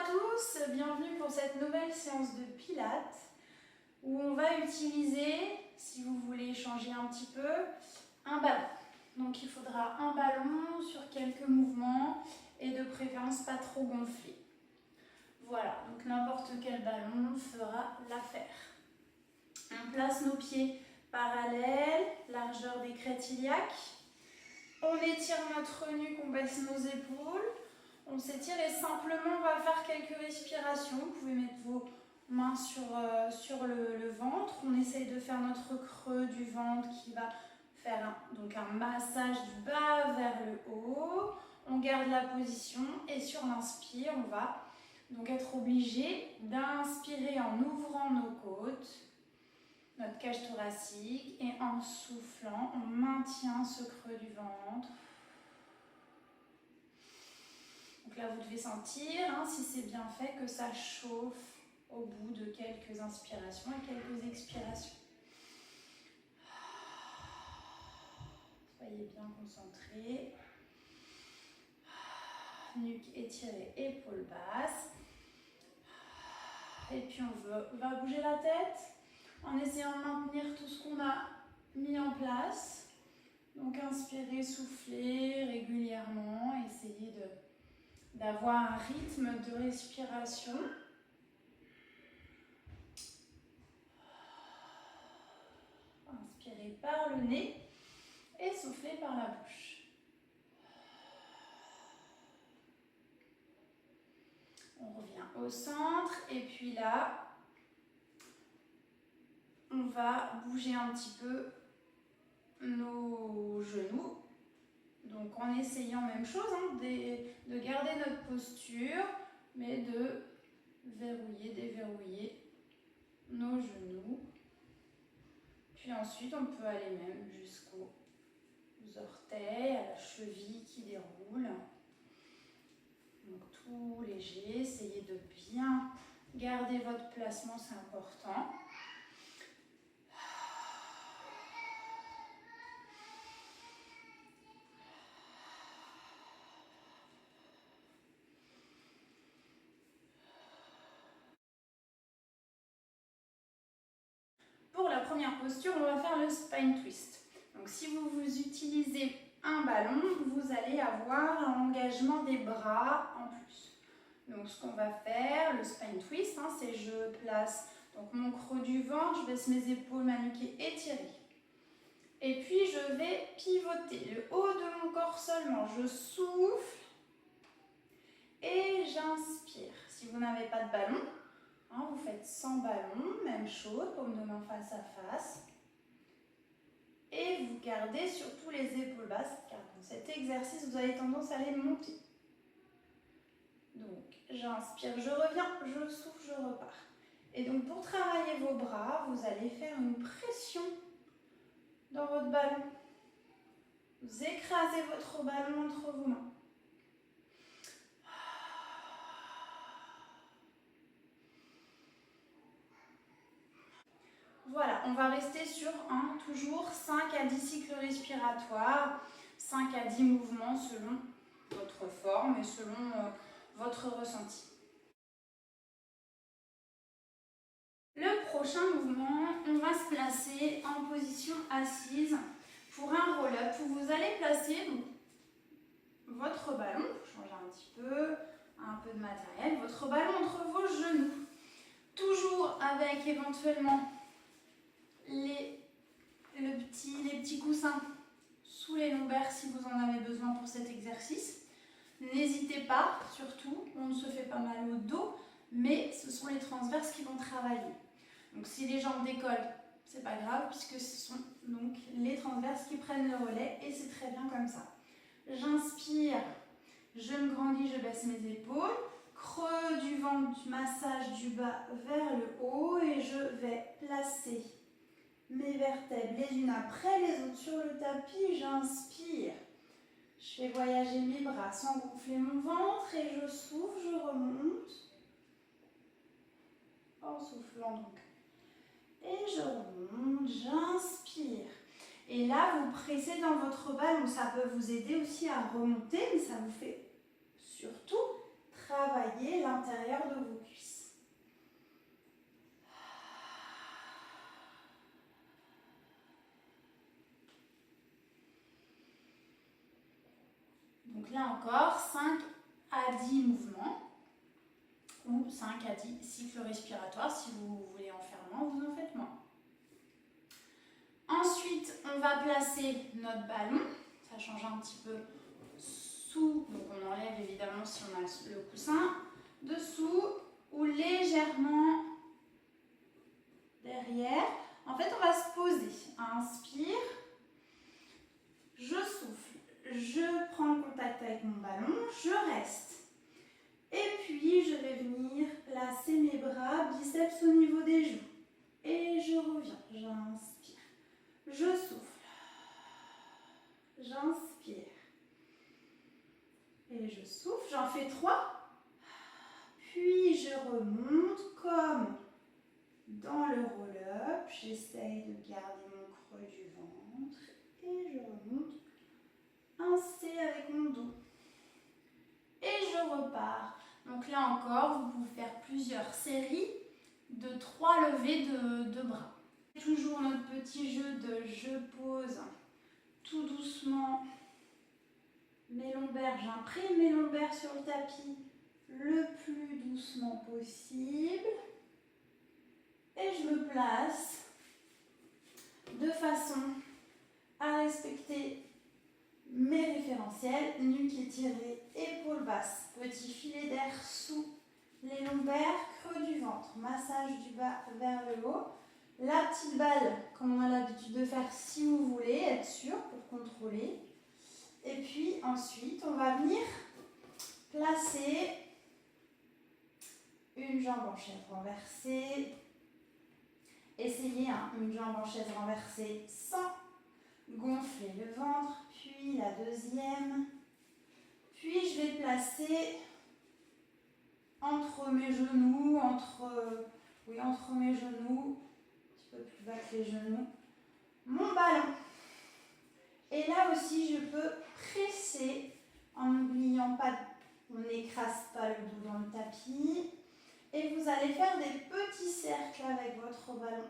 à tous, bienvenue pour cette nouvelle séance de Pilates où on va utiliser, si vous voulez changer un petit peu, un ballon. Donc il faudra un ballon sur quelques mouvements et de préférence pas trop gonflé. Voilà, donc n'importe quel ballon fera l'affaire. On place nos pieds parallèles, largeur des crêtes iliaques. On étire notre nuque, on baisse nos épaules. On s'étire et simplement on va faire quelques respirations. Vous pouvez mettre vos mains sur le ventre. On essaye de faire notre creux du ventre qui va faire un massage du bas vers le haut. On garde la position et sur l'inspire, on va donc être obligé d'inspirer en ouvrant nos côtes, notre cage thoracique, et en soufflant, on maintient ce creux du ventre. Donc là, vous devez sentir, si c'est bien fait, que ça chauffe au bout de quelques inspirations et quelques expirations. Soyez bien concentrés. Nuque étirée, épaules basses. Et puis on va bouger la tête en essayant de maintenir tout ce qu'on a mis en place. Donc inspirez, soufflez régulièrement, essayez d'avoir un rythme de respiration. Inspirez par le nez et soufflez par la bouche. On revient au centre et puis là, on va bouger un petit peu nos genoux. Donc en essayant même chose, de garder notre posture, mais de verrouiller, déverrouiller nos genoux. Puis ensuite, on peut aller même jusqu'aux orteils, à la cheville qui déroule. Donc tout léger, essayez de bien garder votre placement, c'est important. Pour la première posture, on va faire le spine twist. Donc si vous utilisez un ballon, vous allez avoir un engagement des bras en plus. Donc ce qu'on va faire, le spine twist, c'est je place donc mon creux du ventre, je baisse mes épaules, ma nuque est étirée. Et puis je vais pivoter le haut de mon corps seulement. Je souffle et j'inspire. Si vous n'avez pas de ballon, vous faites sans ballon, même chose, paume de main face à face. Et vous gardez surtout les épaules basses, car dans cet exercice, vous avez tendance à les monter. Donc, j'inspire, je reviens, je souffle, je repars. Et donc, pour travailler vos bras, vous allez faire une pression dans votre ballon. Vous écrasez votre ballon entre vos mains. Voilà, on va rester sur toujours 5 à 10 cycles respiratoires, 5 à 10 mouvements selon votre forme et selon votre ressenti. Le prochain mouvement, on va se placer en position assise pour un roll-up où vous allez placer votre ballon, changer un petit peu, un peu de matériel, votre ballon entre vos genoux, toujours avec éventuellement les petits coussins sous les lombaires si vous en avez besoin pour cet exercice. N'hésitez pas, surtout, on ne se fait pas mal au dos, mais ce sont les transverses qui vont travailler. Donc si les jambes décollent, c'est pas grave puisque ce sont donc les transverses qui prennent le relais et c'est très bien comme ça. J'inspire, je me grandis, je baisse mes épaules, creux du ventre, massage du bas vers le haut et je vais placer mes vertèbres les unes après les autres sur le tapis, j'inspire. Je fais voyager mes bras sans gonfler mon ventre et je souffle, je remonte. En soufflant donc. Et je remonte, j'inspire. Et là, vous pressez dans votre ballon. Ça peut vous aider aussi à remonter, mais ça vous fait surtout travailler l'intérieur de vos cuisses. Donc là encore, 5 à 10 mouvements ou 5 à 10 cycles respiratoires. Si vous voulez en faire moins, vous en faites moins. Ensuite, on va placer notre ballon. Ça change un petit peu sous, donc on enlève évidemment si on a le coussin, dessous ou légèrement derrière. En fait, on va se poser. Inspire, je souffle, je prends contact avec mon ballon, je reste. Et puis, je vais venir placer mes bras, biceps au niveau des genoux. Et je reviens, j'inspire, je souffle, j'inspire. Et je souffle, j'en fais 3. Puis je remonte comme dans le roll-up. J'essaye de garder mon creux du ventre. Et je remonte un C avec mon dos. Et je repars. Donc là encore, vous pouvez faire plusieurs séries de 3 levées de bras. Toujours notre petit jeu de je pose tout doucement mes lombaires. J'imprime mes lombaires sur le tapis le plus doucement possible. Et je me place de façon à respecter mes référentiels. Nuque étirée, épaules basses. Petit filet d'air sous les lombaires, creux du ventre. Massage du bas vers le haut. La petite balle, comme on a l'habitude de faire si vous voulez, être sûr pour contrôler. Et puis ensuite, on va venir placer une jambe en chaise renversée. Essayez une jambe en chaise renversée sans gonfler le ventre. Puis la deuxième. Puis je vais placer entre mes genoux, entre mes genoux, un petit peu plus bas que les genoux, mon ballon. Et là aussi, je peux presser en n'oubliant pas, on n'écrase pas le dos dans le tapis. Et vous allez faire des petits cercles avec votre ballon.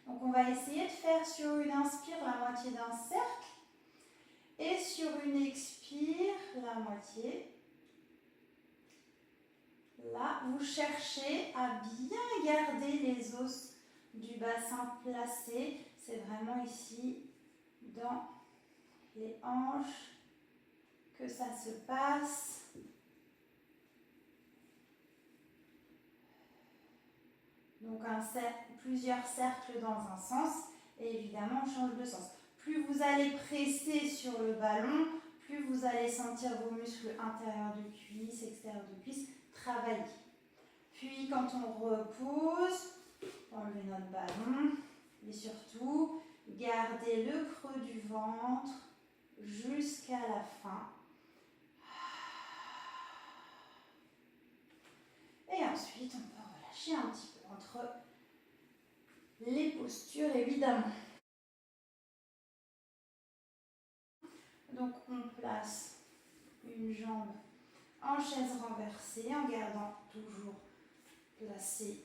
Donc on va essayer de faire sur une inspire la moitié d'un cercle. Et sur une expire, la moitié. Là, vous cherchez à bien garder les os du bassin placés. C'est vraiment ici, dans les hanches, que ça se passe. Donc plusieurs cercles dans un sens. Et évidemment, on change de sens. Plus vous allez presser sur le ballon, plus vous allez sentir vos muscles intérieurs de cuisse, extérieurs de cuisse travailler. Puis quand on repose, enlevez notre ballon et surtout gardez le creux du ventre jusqu'à la fin. Et ensuite, on peut relâcher un petit peu entre les postures, évidemment. Donc, on place une jambe en chaise renversée en gardant toujours placé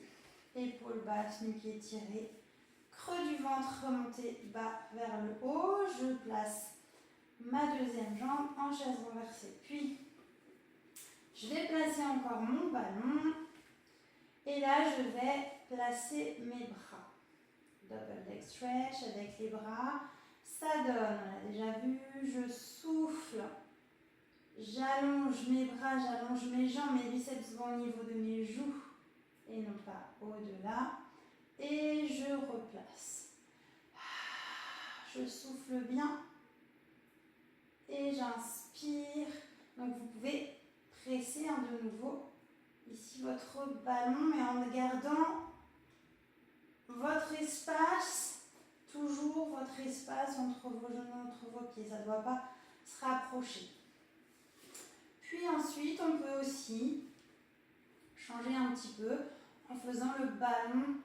épaules basses, nuque étirée, creux du ventre remonté bas vers le haut. Je place ma deuxième jambe en chaise renversée. Puis, je vais placer encore mon ballon. Et là, je vais placer mes bras. Double leg stretch avec les bras. Ça donne, on l'a déjà vu, je souffle. J'allonge mes bras, j'allonge mes jambes, mes biceps vont au niveau de mes joues et non pas au-delà. Et je replace. Je souffle bien et j'inspire. Donc vous pouvez presser de nouveau ici votre ballon, mais en gardant votre espace, toujours votre espace entre vos genoux, entre vos pieds. Ça ne doit pas se rapprocher. Puis ensuite, on peut aussi changer un petit peu en faisant le ballon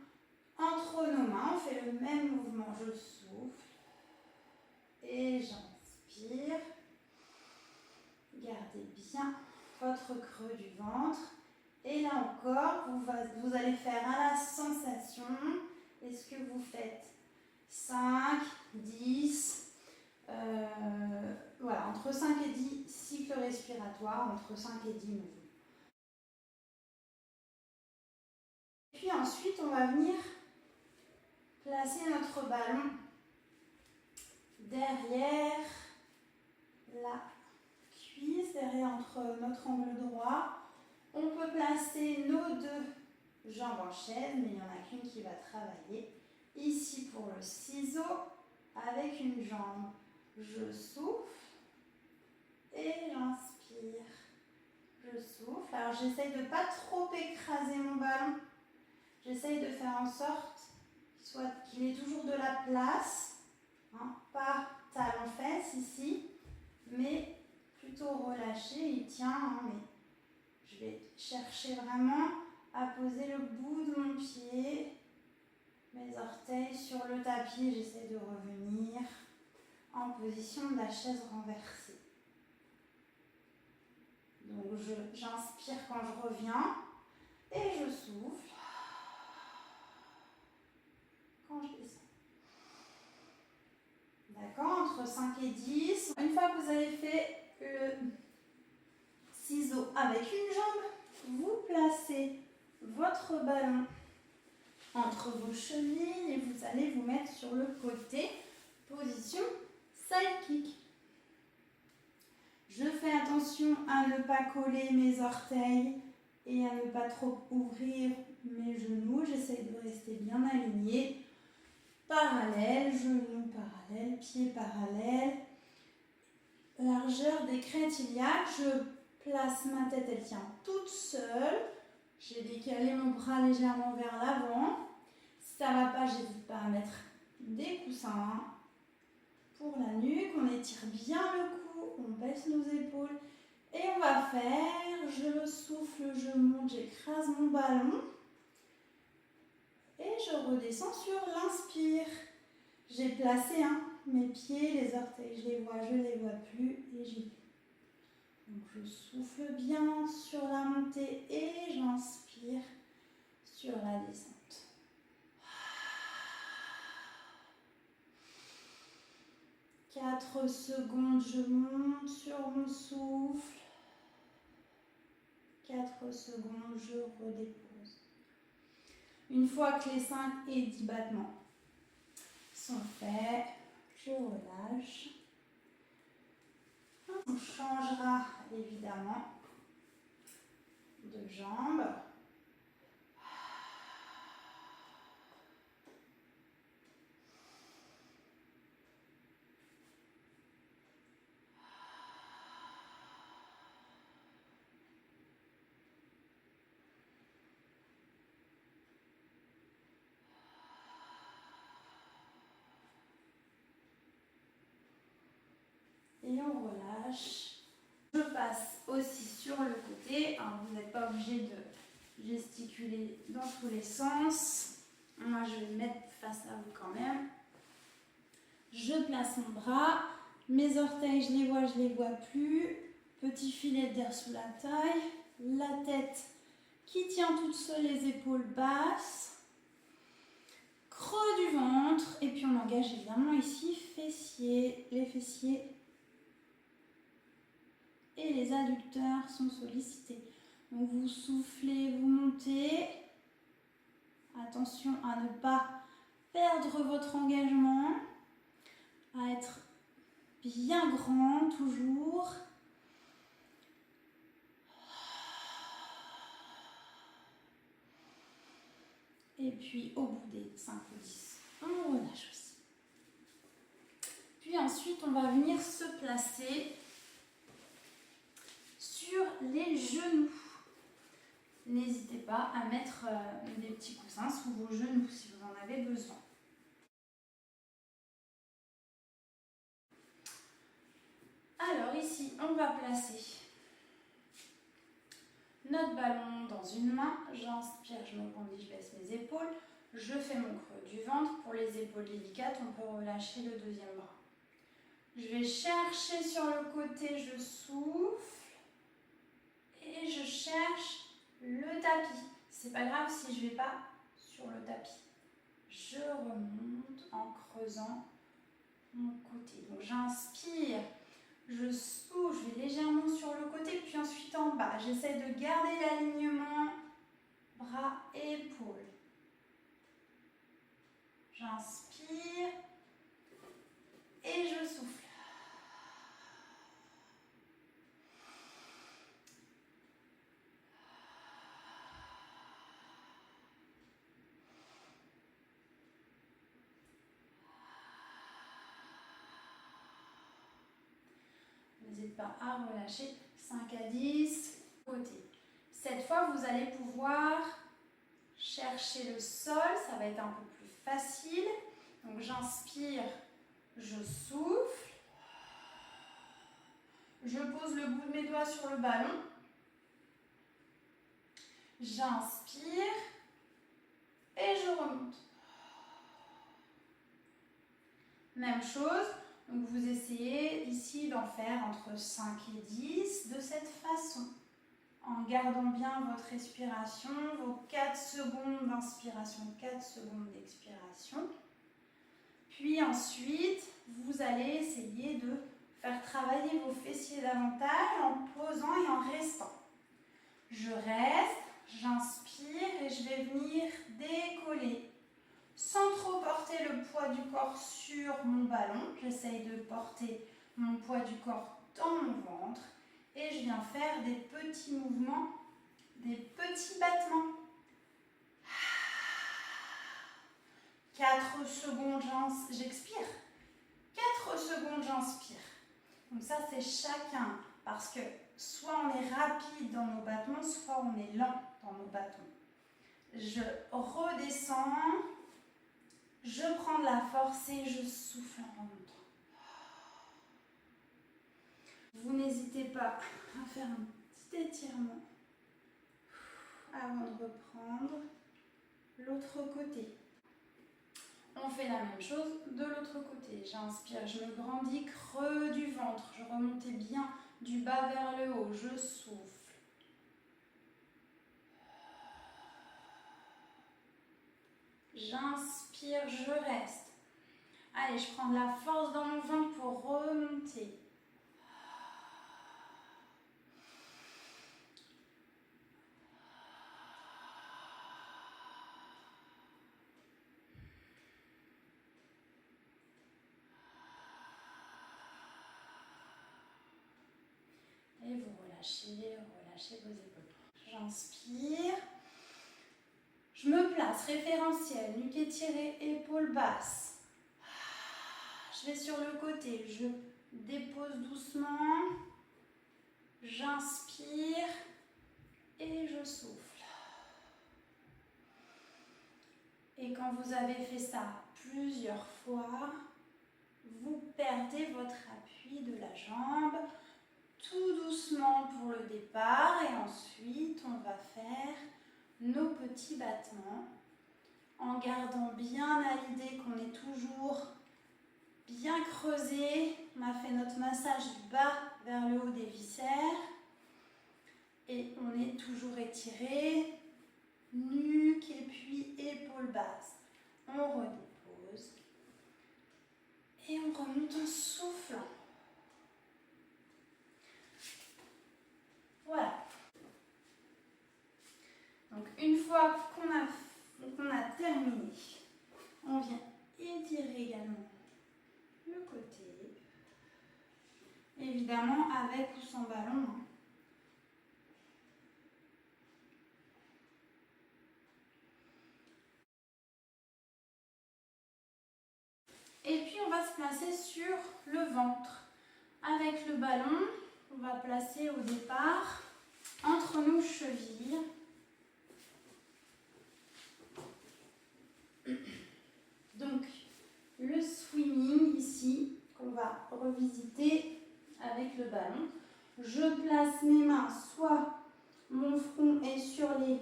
entre nos mains. On fait le même mouvement. Je souffle et j'inspire. Gardez Gardez bien votre creux du ventre. Et là encore, vous allez faire à la sensation. Est-ce que vous faites 5, 10, voilà, entre 5 et 10 cycles respiratoires, entre 5 et 10 mouvements. Puis ensuite, on va venir placer notre ballon derrière la cuisse, derrière notre angle droit. On peut placer nos deux jambes en chaise, mais il n'y en a qu'une qui va travailler. Ici pour le ciseau, avec une jambe, je souffle et j'inspire. Je souffle. Alors j'essaye de ne pas trop écraser mon ballon. J'essaye de faire en sorte qu'il ait toujours de la place, hein, pas talon-fesse ici, mais plutôt relâché. Il tient, hein, mais je vais chercher vraiment à poser le bout de mon pied, mes orteils sur le tapis. J'essaie de revenir en position de la chaise renversée. Donc j'inspire quand je reviens et je souffle quand je descends. D'accord, entre 5 et 10. Une fois que vous avez fait le ciseau avec une jambe, vous placez votre ballon entre vos chevilles et vous allez vous mettre sur le côté, position side kick. Je fais attention à ne pas coller mes orteils et à ne pas trop ouvrir mes genoux. J'essaie de rester bien alignée. Parallèle, genoux parallèles, pieds parallèles. Largeur des crêtes iliaques. Je place ma tête, elle tient toute seule. J'ai décalé mon bras légèrement vers l'avant. Si ça ne va pas, j'hésite pas à mettre des coussins pour la nuque. On étire bien le cou, on baisse nos épaules. Et on va faire, je souffle, je monte, j'écrase mon ballon. Et je redescends sur l'inspire. J'ai placé mes pieds, les orteils, je les vois plus et j'y vais. Donc je souffle bien sur la montée et j'inspire sur la descente. 4 secondes, je monte sur mon souffle. 4 secondes, je redépose. Une fois que les 5 et 10 battements sont faits, je relâche. On changera évidemment de jambe. Et on relâche. Je passe aussi sur le côté. Alors, vous n'êtes pas obligé de gesticuler dans tous les sens. Moi, je vais me mettre face à vous quand même. Je place mon bras. Mes orteils, je les vois plus. Petit filet d'air sous la taille. La tête qui tient toute seule, les épaules basses. Creux du ventre. Et puis, on engage évidemment ici fessiers. Les fessiers et les adducteurs sont sollicités. Donc vous soufflez, vous montez. Attention à ne pas perdre votre engagement, à être bien grand toujours. Et puis au bout des 5 ou 10, on relâche aussi. Puis ensuite, on va venir se placer sur les genoux. N'hésitez pas à mettre des petits coussins sous vos genoux si vous en avez besoin. Alors ici, on va placer notre ballon dans une main. J'inspire, je me condis, je baisse mes épaules. Je fais mon creux du ventre. Pour les épaules délicates, on peut relâcher le deuxième bras. Je vais chercher sur le côté, je souffle. et je cherche le tapis. C'est pas grave si je ne vais pas sur le tapis. Je remonte en creusant mon côté. Donc j'inspire, je souffle, je vais légèrement sur le côté, puis ensuite en bas. J'essaie de garder l'alignement bras et épaules. J'inspire et je souffle. N'hésitez pas à relâcher 5 à 10 côté. Cette fois, vous allez pouvoir chercher le sol, ça va être un peu plus facile. Donc j'inspire, je souffle. Je pose le bout de mes doigts sur le ballon. J'inspire et je remonte. Même chose, donc vous essayez ici d'en faire entre 5 et 10 de cette façon. En gardant bien votre respiration, vos 4 secondes d'inspiration, 4 secondes d'expiration. Puis ensuite, vous allez essayer de faire travailler vos fessiers davantage en posant et en restant. Je reste, j'inspire et je vais venir décoller. Sans trop porter le poids du corps sur mon ballon, j'essaye de porter mon poids du corps dans mon ventre. Et je viens faire des petits mouvements, des petits battements. 4 secondes, j'expire. 4 secondes, j'inspire. Donc ça, c'est chacun. Parce que soit on est rapide dans nos battements, soit on est lent dans nos battements. Je redescends. Je prends de la force et je souffle en remontant. Vous n'hésitez pas à faire un petit étirement avant de reprendre l'autre côté. On fait la même chose de l'autre côté. J'inspire, je me grandis, creux du ventre. Je remonte bien du bas vers le haut. Je souffle. J'inspire, je reste. Allez, je prends de la force dans mon ventre pour remonter. Et vous relâchez, relâchez vos épaules. J'inspire. Je me place, référentiel, nuque étirée, épaules basses. Je vais sur le côté, je dépose doucement. J'inspire et je souffle. Et quand vous avez fait ça plusieurs fois, vous perdez votre appui de la jambe. Tout doucement pour le départ et ensuite on va faire nos petits battements en gardant bien à l'idée qu'on est toujours bien creusé. On a fait notre massage du bas vers le haut des viscères et on est toujours étiré, nuque et puis épaules basses. On redépose et on remonte en soufflant. Voilà. Donc une fois qu'on a terminé, on vient étirer également le côté. Évidemment avec ou sans ballon. Et puis on va se placer sur le ventre. Avec le ballon, on va placer au départ entre nos chevilles. Donc, le swimming ici, qu'on va revisiter avec le ballon. Je place mes mains, soit mon front est sur le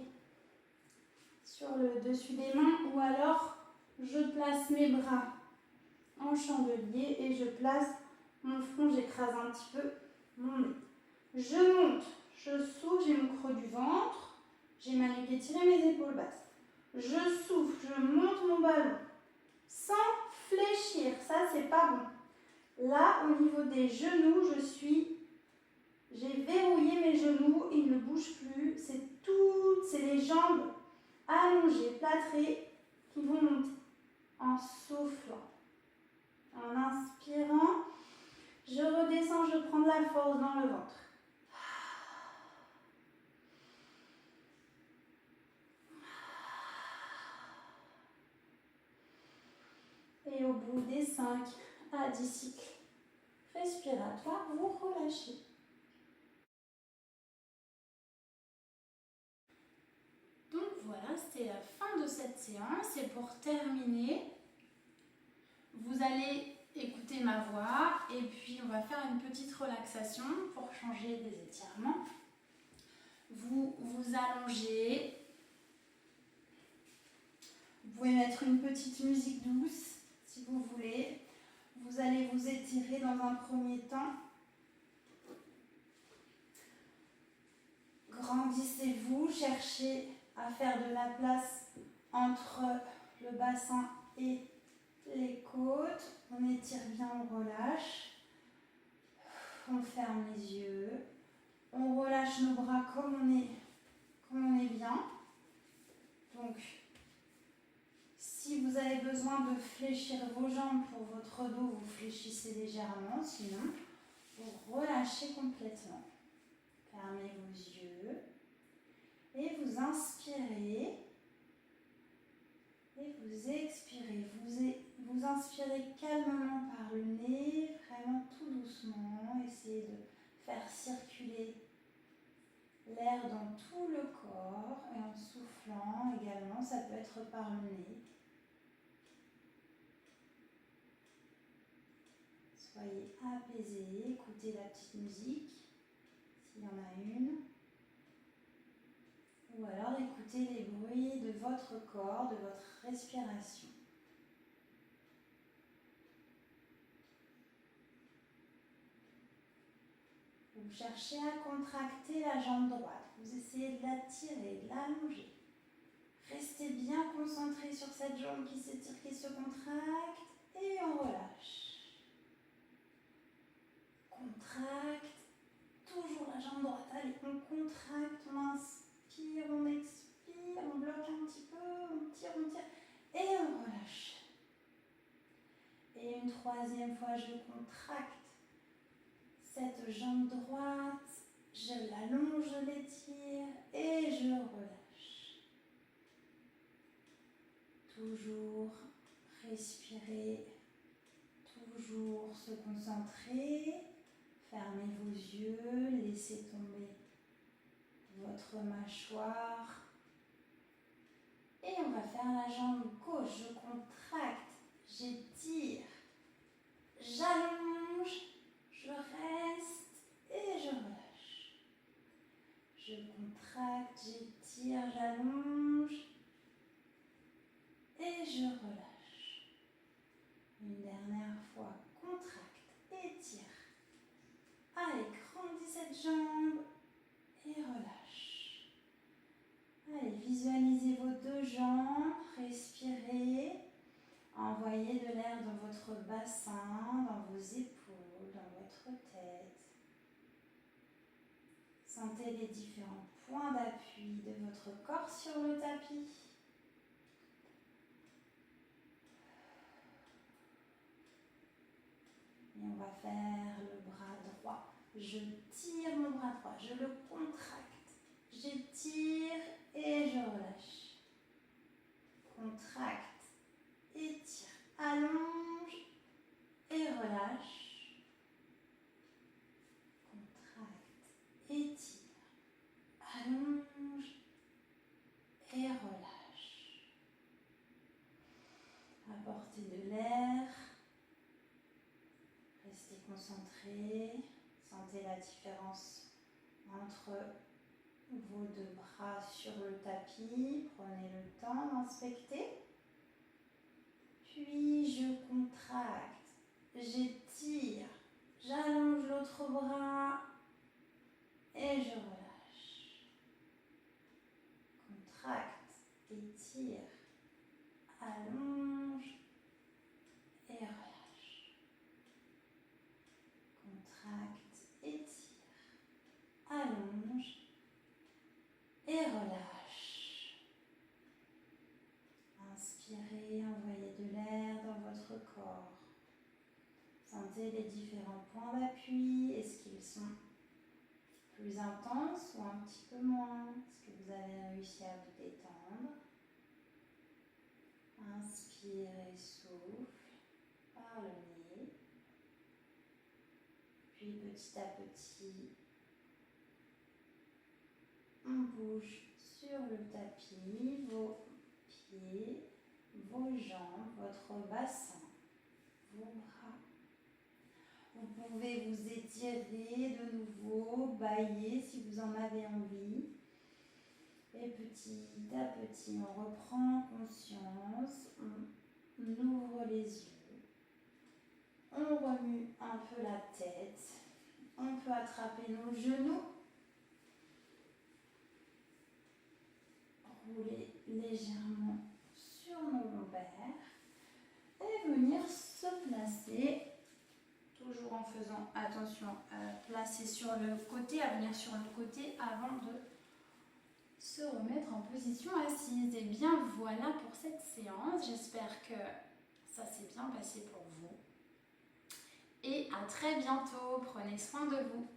dessus des mains, ou alors je place mes bras en chandelier et je place mon front, j'écrase un petit peu mon nez. Je monte, je souffle, j'ai mon creux du ventre, j'ai ma nuque étirée, mes épaules basses. Je souffle, je monte mon ballon sans fléchir, ça c'est pas bon. Là, au niveau des genoux, j'ai verrouillé mes genoux, ils ne bougent plus. C'est les jambes allongées, plâtrées qui vont monter en soufflant. En inspirant, je redescends, je prends de la force dans le ventre. Et au bout des 5 à 10 cycles respiratoires, vous relâchez. Donc voilà, c'était la fin de cette séance. Et pour terminer, vous allez écouter ma voix et puis on va faire une petite relaxation pour changer des étirements. Vous vous allongez. Vous pouvez mettre une petite musique douce si vous voulez. Vous allez vous étirer dans un premier temps. Grandissez-vous, cherchez à faire de la place entre le bassin et les côtes. On étire bien, on relâche. On ferme les yeux. On relâche nos bras comme on est bien. Donc, si vous avez besoin de fléchir vos jambes pour votre dos, vous fléchissez légèrement. Sinon, vous relâchez complètement. Fermez vos yeux. Et vous inspirez. Et vous expirez. Vous inspirez calmement par le nez, vraiment tout doucement. Essayez de faire circuler l'air dans tout le corps et en soufflant également, ça peut être par le nez. Soyez apaisés, écoutez la petite musique, s'il y en a une. Ou alors écoutez les bruits de votre corps, de votre respiration. Vous cherchez à contracter la jambe droite. Vous essayez de la tirer, de l'allonger. Restez bien concentré sur cette jambe qui s'étire, qui se contracte. Et on relâche. Contracte. Toujours la jambe droite. Allez, on contracte, on inspire, on expire, on bloque un petit peu, on tire. Et on relâche. Et une troisième fois, je contracte cette jambe droite, je l'allonge, je l'étire et je relâche. Toujours respirer, toujours se concentrer. Fermez vos yeux, laissez tomber votre mâchoire. Et on va faire la jambe gauche. Je contracte, j'étire, j'allonge, je reste et je relâche. Je contracte, j'étire, j'allonge et je relâche. Une dernière fois, contracte, étire. Allez, grandis cette jambe et relâche. Allez, visualisez vos deux jambes, respirez. Envoyez de l'air dans votre bassin, dans vos épaules, dans votre tête. Sentez les différents points d'appui de votre corps sur le tapis. Et on va faire le bras droit. Je tire mon bras droit, je le contracte. J'étire et je relâche. Contracte, étire, allonge et relâche. Contracte, étire, allonge et relâche. Apportez de l'air. Restez concentré. Sentez la différence entre vos deux bras sur le tapis. Prenez le temps d'inspecter. Puis je contracte, j'étire, j'allonge l'autre bras et je relâche. appuis? Est-ce qu'ils sont plus intenses ou un petit peu moins? Est-ce que vous avez réussi à vous détendre? Inspire et souffle par le nez. Puis petit à petit, on bouge sur le tapis, vos pieds, vos jambes, votre bassin, vos bras. Vous pouvez vous étirer de nouveau, bâiller si vous en avez envie. Et petit à petit, on reprend conscience, on ouvre les yeux, on remue un peu la tête, on peut attraper nos genoux, rouler légèrement sur nos lombaires et venir se placer, toujours en faisant attention à placer sur le côté, à venir sur le côté avant de se remettre en position assise. Et bien voilà pour cette séance, j'espère que ça s'est bien passé pour vous et à très bientôt, prenez soin de vous.